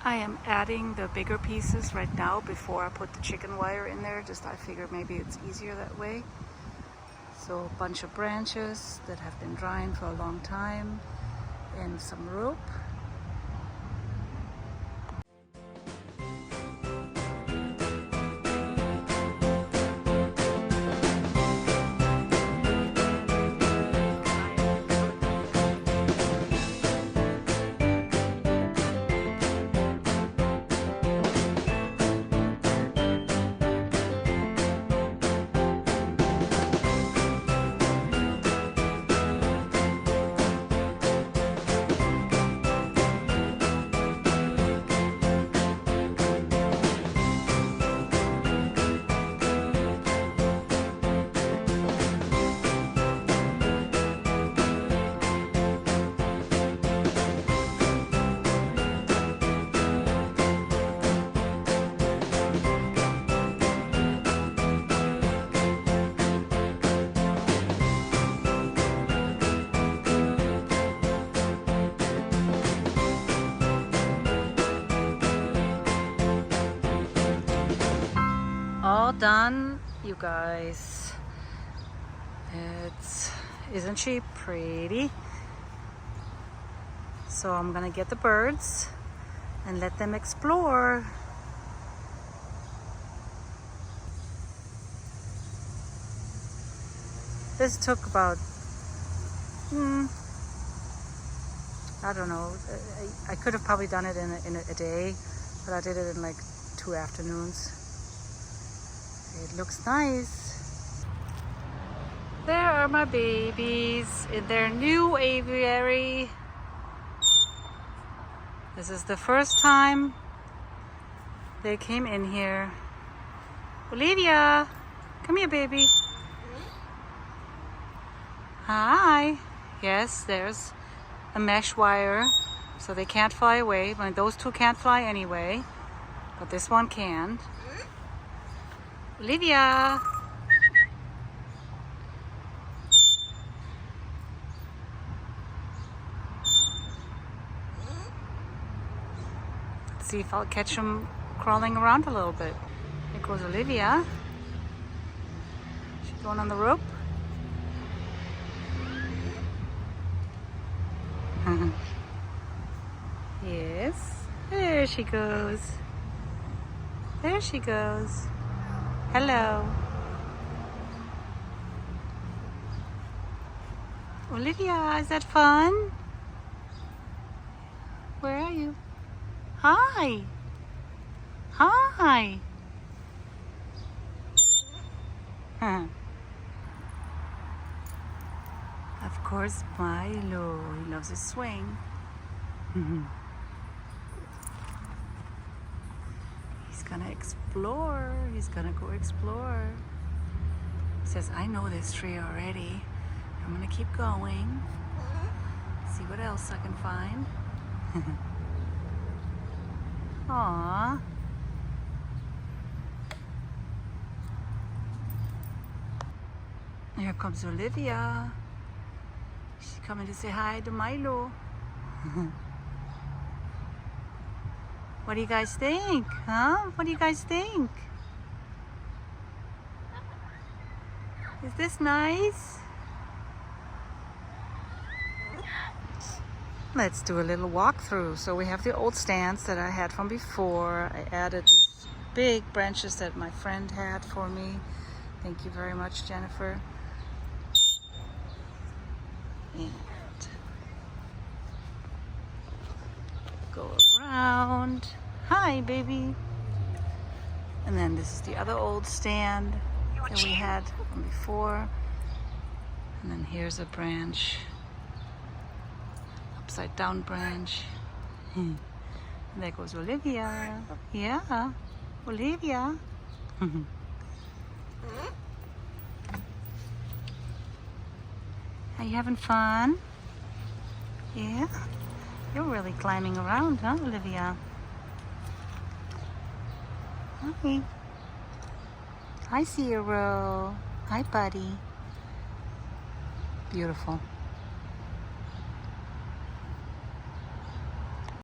I am adding the bigger pieces right now before I put the chicken wire in there. Just I figured maybe it's easier that way. So a bunch of branches that have been drying for a long time and some rope. All done, you guys. Isn't she pretty? So I'm gonna get the birds and let them explore. This took about, I don't know, I could have probably done it in a day, but I did it in like 2 afternoons. It looks nice. There are my babies in their new aviary. This is the first time they came in here. Olivia, come here, baby. Hi. Yes, there's a mesh wire, so they can't fly away. Well, those two can't fly anyway, but this one can. Olivia. Let's see if I'll catch them crawling around a little bit. Here goes Olivia. She's going on the rope. Yes. There she goes. There she goes. Hello. Olivia, is that fun? Where are you? Hi. Hi. Of course, Milo. He loves his swing. He's gonna explore. He's gonna go explore. He says, I know this tree already. I'm gonna keep going. See what else I can find. Aww. Here comes Olivia. She's coming to say hi to Milo. What do you guys think? Huh? What do you guys think? Is this nice? Let's do a little walkthrough. So we have the old stands that I had from before. I added these big branches that my friend had for me. Thank you very much, Jennifer. And go around. Hi, baby. And then this is the other old stand that we had from before. And then here's a branch. Upside down branch. And there goes Olivia. Yeah, Olivia. Are you having fun? Yeah? You're really climbing around, huh, Olivia? Hi. Hi, Zero. Hi, buddy. Beautiful.